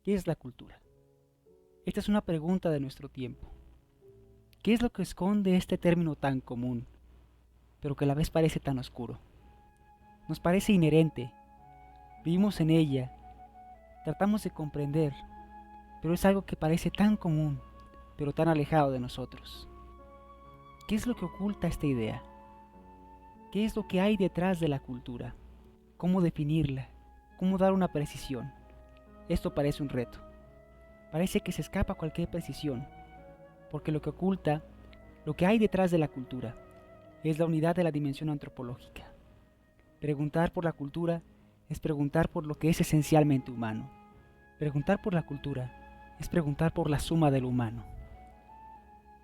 ¿Qué es la cultura? Esta es una pregunta de nuestro tiempo. ¿Qué es lo que esconde este término tan común, pero que a la vez parece tan oscuro? Nos parece inherente, vivimos en ella, tratamos de comprender, pero es algo que parece tan común, pero tan alejado de nosotros. ¿Qué es lo que oculta esta idea? ¿Qué es lo que hay detrás de la cultura? ¿Cómo definirla? ¿Cómo dar una precisión? Esto parece un reto. Parece que se escapa a cualquier precisión, porque lo que oculta, lo que hay detrás de la cultura, es la unidad de la dimensión antropológica. Preguntar por la cultura es preguntar por lo que es esencialmente humano. Preguntar por la cultura es preguntar por la suma del humano,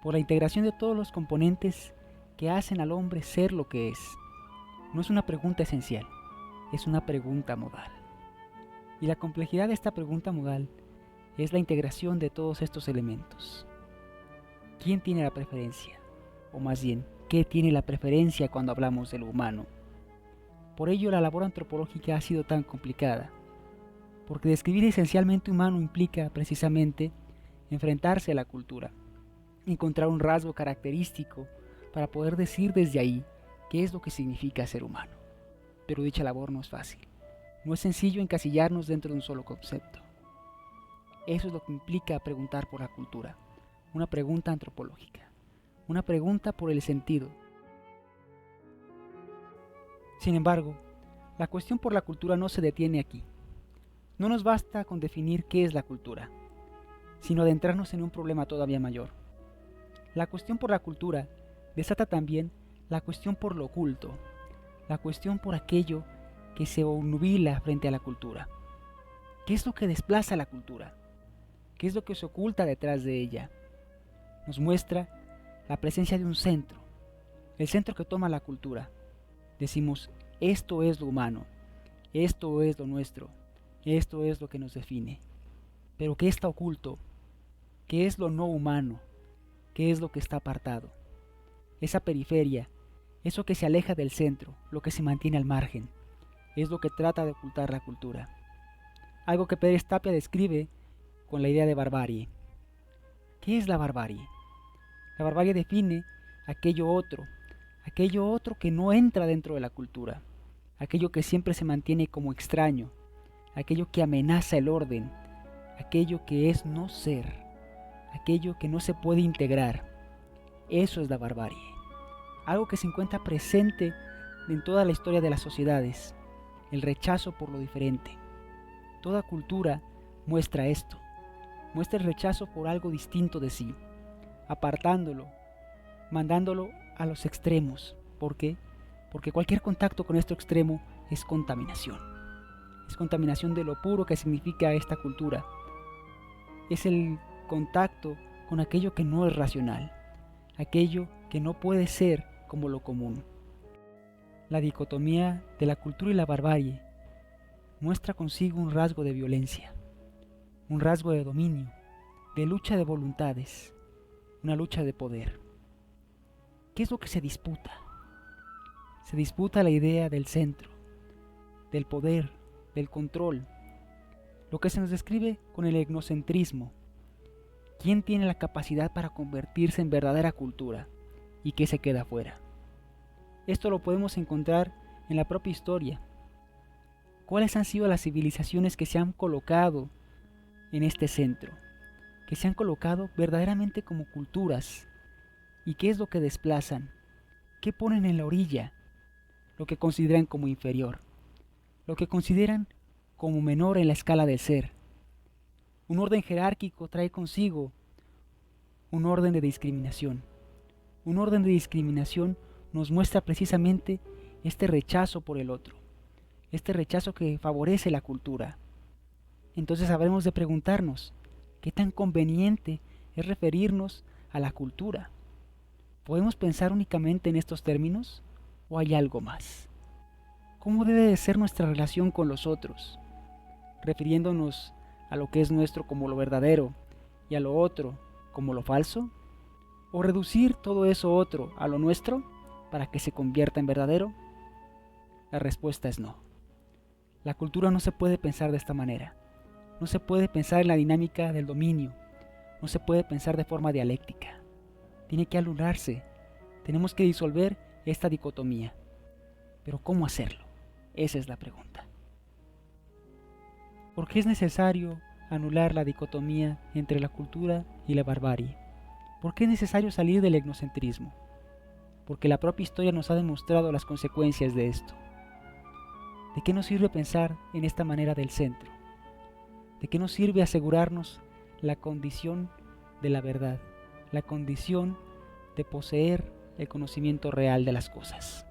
por la integración de todos los componentes que hacen al hombre ser lo que es. No es una pregunta esencial, es una pregunta modal. Y la complejidad de esta pregunta modal es la integración de todos estos elementos. ¿Quién tiene la preferencia? O más bien, ¿qué tiene la preferencia cuando hablamos de lo humano? Por ello la labor antropológica ha sido tan complicada, porque describir esencialmente humano implica precisamente enfrentarse a la cultura, encontrar un rasgo característico para poder decir desde ahí qué es lo que significa ser humano. Pero dicha labor no es fácil. No es sencillo encasillarnos dentro de un solo concepto. Eso es lo que implica preguntar por la cultura, una pregunta antropológica, una pregunta por el sentido. Sin embargo, la cuestión por la cultura no se detiene aquí. No nos basta con definir qué es la cultura, sino adentrarnos en un problema todavía mayor. La cuestión por la cultura desata también la cuestión por lo oculto, la cuestión por aquello que se obnubila frente a la cultura. ¿Qué es lo que desplaza la cultura? ¿Qué es lo que se oculta detrás de ella? Nos muestra la presencia de un centro, el centro que toma la cultura. Decimos, esto es lo humano, esto es lo nuestro, esto es lo que nos define. Pero ¿qué está oculto? ¿Qué es lo no humano? ¿Qué es lo que está apartado? Esa periferia, eso que se aleja del centro, lo que se mantiene al margen, es lo que trata de ocultar la cultura. Algo que Pérez Tapia describe con la idea de barbarie. ¿Qué es la barbarie? La barbarie define aquello otro que no entra dentro de la cultura, aquello que siempre se mantiene como extraño, aquello que amenaza el orden, aquello que es no ser, aquello que no se puede integrar. Eso es la barbarie, algo que se encuentra presente en toda la historia de las sociedades, el rechazo por lo diferente. Toda cultura muestra esto, muestra el rechazo por algo distinto de sí, apartándolo, mandándolo a los extremos. ¿Por qué? Porque cualquier contacto con esto extremo es contaminación. Es contaminación de lo puro que significa esta cultura. Es el contacto con aquello que no es racional, aquello que no puede ser como lo común. La dicotomía de la cultura y la barbarie muestra consigo un rasgo de violencia, un rasgo de dominio, de lucha de voluntades, una lucha de poder. ¿Qué es lo que se disputa? Se disputa la idea del centro, del poder, del control, lo que se nos describe con el etnocentrismo. ¿Quién tiene la capacidad para convertirse en verdadera cultura y qué se queda fuera? Esto lo podemos encontrar en la propia historia. ¿Cuáles han sido las civilizaciones que se han colocado en este centro? Que se han colocado verdaderamente como culturas. ¿Y qué es lo que desplazan? ¿Qué ponen en la orilla? Lo que consideran como inferior, lo que consideran como menor en la escala del ser. Un orden jerárquico trae consigo un orden de discriminación. Un orden de discriminación nos muestra precisamente este rechazo por el otro, este rechazo que favorece la cultura. Entonces habremos de preguntarnos, ¿qué tan conveniente es referirnos a la cultura? ¿Podemos pensar únicamente en estos términos o hay algo más? ¿Cómo debe de ser nuestra relación con los otros? ¿Refiriéndonos a lo que es nuestro como lo verdadero y a lo otro como lo falso? ¿O reducir todo eso otro a lo nuestro para que se convierta en verdadero? La respuesta es no. La cultura no se puede pensar de esta manera. No se puede pensar en la dinámica del dominio, no se puede pensar de forma dialéctica. Tiene que anularse, tenemos que disolver esta dicotomía. Pero ¿cómo hacerlo? Esa es la pregunta. ¿Por qué es necesario anular la dicotomía entre la cultura y la barbarie? ¿Por qué es necesario salir del etnocentrismo? Porque la propia historia nos ha demostrado las consecuencias de esto. ¿De qué nos sirve pensar en esta manera del centro? ¿De qué nos sirve asegurarnos la condición de la verdad, la condición de poseer el conocimiento real de las cosas?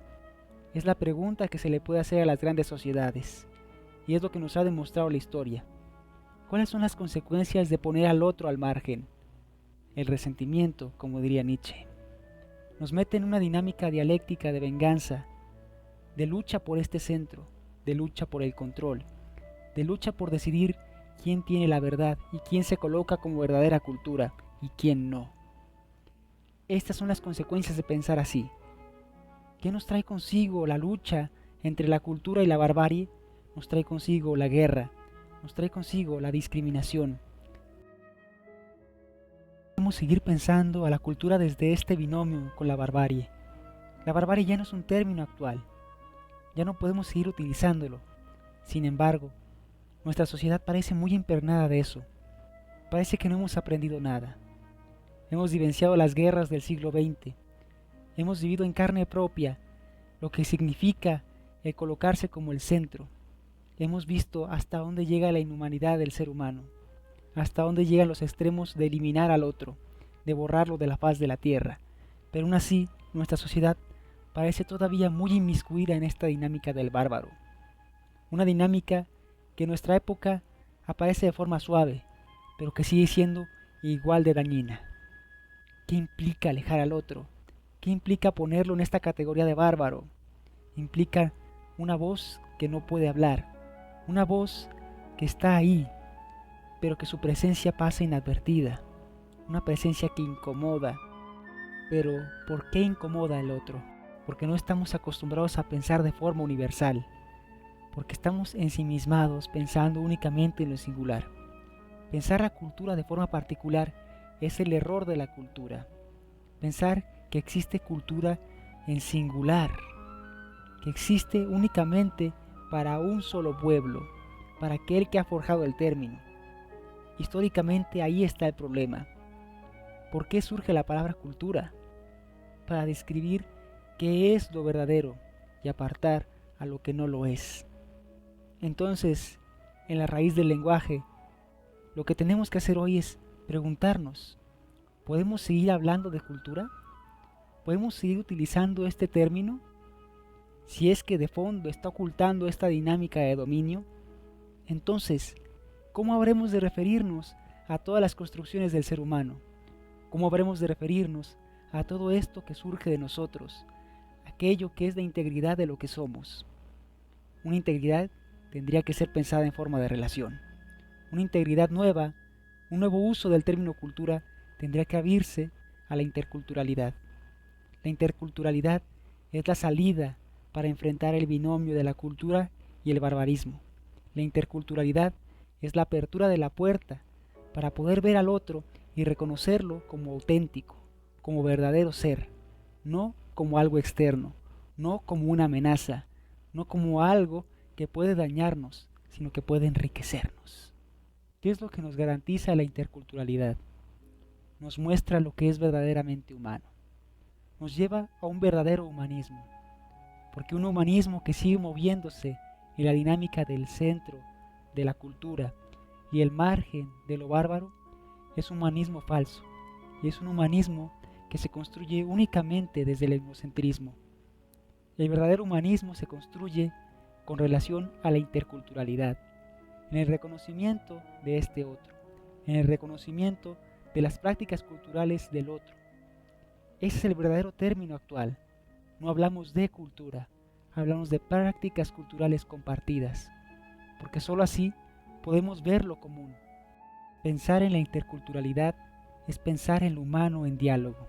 Es la pregunta que se le puede hacer a las grandes sociedades, y es lo que nos ha demostrado la historia. ¿Cuáles son las consecuencias de poner al otro al margen? El resentimiento, como diría Nietzsche. Nos mete en una dinámica dialéctica de venganza, de lucha por este centro, de lucha por el control, de lucha por decidir quién tiene la verdad y quién se coloca como verdadera cultura y quién no. Estas son las consecuencias de pensar así. ¿Qué nos trae consigo la lucha entre la cultura y la barbarie? Nos trae consigo la guerra, nos trae consigo la discriminación. Podemos seguir pensando a la cultura desde este binomio con la barbarie. La barbarie ya no es un término actual, ya no podemos seguir utilizándolo. Sin embargo, nuestra sociedad parece muy impregnada de eso. Parece que no hemos aprendido nada. Hemos vivenciado las guerras del siglo XX. Hemos vivido en carne propia lo que significa el colocarse como el centro. Hemos visto hasta dónde llega la inhumanidad del ser humano, hasta dónde llegan los extremos de eliminar al otro, de borrarlo de la faz de la tierra. Pero aún así, nuestra sociedad parece todavía muy inmiscuida en esta dinámica del bárbaro. Una dinámica que en nuestra época aparece de forma suave, pero que sigue siendo igual de dañina. ¿Qué implica alejar al otro? ¿Qué implica ponerlo en esta categoría de bárbaro? Implica una voz que no puede hablar, una voz que está ahí, pero que su presencia pasa inadvertida, una presencia que incomoda. Pero ¿por qué incomoda al otro? Porque no estamos acostumbrados a pensar de forma universal, porque estamos ensimismados pensando únicamente en lo singular. Pensar la cultura de forma particular es el error de la cultura. Pensar que existe cultura en singular, que existe únicamente para un solo pueblo, para aquel que ha forjado el término. Históricamente ahí está el problema. ¿Por qué surge la palabra cultura? Para describir qué es lo verdadero y apartar a lo que no lo es. Entonces, en la raíz del lenguaje, lo que tenemos que hacer hoy es preguntarnos, ¿podemos seguir hablando de cultura? ¿Podemos seguir utilizando este término? Si es que de fondo está ocultando esta dinámica de dominio, entonces, ¿cómo habremos de referirnos a todas las construcciones del ser humano? ¿Cómo habremos de referirnos a todo esto que surge de nosotros, aquello que es la integridad de lo que somos? Una integridad tendría que ser pensada en forma de relación. Una integridad nueva, un nuevo uso del término cultura tendría que abrirse a la interculturalidad. La interculturalidad es la salida para enfrentar el binomio de la cultura y el barbarismo. La interculturalidad es la apertura de la puerta para poder ver al otro y reconocerlo como auténtico, como verdadero ser, no como algo externo, no como una amenaza, no como algo que puede dañarnos, sino que puede enriquecernos. ¿Qué es lo que nos garantiza la interculturalidad? Nos muestra lo que es verdaderamente humano. Nos lleva a un verdadero humanismo, porque un humanismo que sigue moviéndose en la dinámica del centro de la cultura y el margen de lo bárbaro es un humanismo falso, y es un humanismo que se construye únicamente desde el etnocentrismo. El verdadero humanismo se construye con relación a la interculturalidad, en el reconocimiento de este otro, en el reconocimiento de las prácticas culturales del otro. Ese es el verdadero término actual. No hablamos de cultura, hablamos de prácticas culturales compartidas, porque sólo así podemos ver lo común. Pensar en la interculturalidad es pensar en lo humano en diálogo,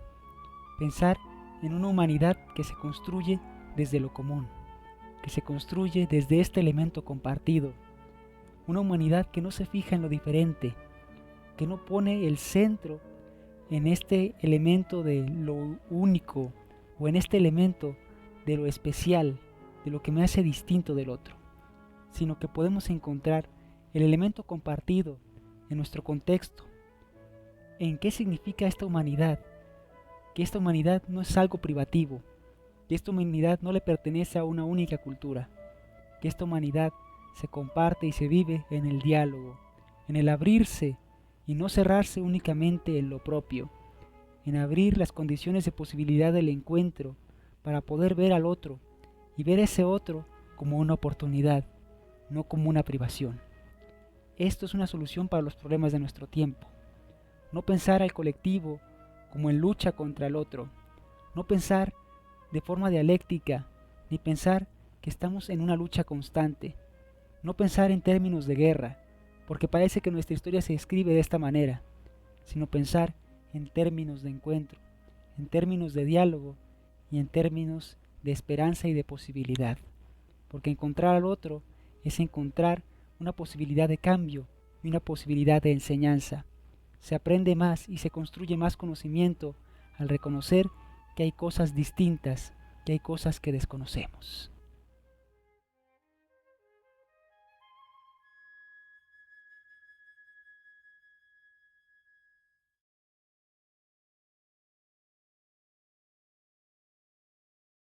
pensar en una humanidad que se construye desde lo común, que se construye desde este elemento compartido, una humanidad que no se fija en lo diferente, que no pone el centro en este elemento de lo único o en este elemento de lo especial, de lo que me hace distinto del otro, sino que podemos encontrar el elemento compartido en nuestro contexto, en qué significa esta humanidad, que esta humanidad no es algo privativo, que esta humanidad no le pertenece a una única cultura, que esta humanidad se comparte y se vive en el diálogo, en el abrirse y no cerrarse únicamente en lo propio, en abrir las condiciones de posibilidad del encuentro para poder ver al otro y ver ese otro como una oportunidad, no como una privación. Esto es una solución para los problemas de nuestro tiempo. No pensar al colectivo como en lucha contra el otro, no pensar de forma dialéctica, ni pensar que estamos en una lucha constante, no pensar en términos de guerra, porque parece que nuestra historia se escribe de esta manera, sino pensar en términos de encuentro, en términos de diálogo y en términos de esperanza y de posibilidad, porque encontrar al otro es encontrar una posibilidad de cambio y una posibilidad de enseñanza. Se aprende más y se construye más conocimiento al reconocer que hay cosas distintas, que hay cosas que desconocemos.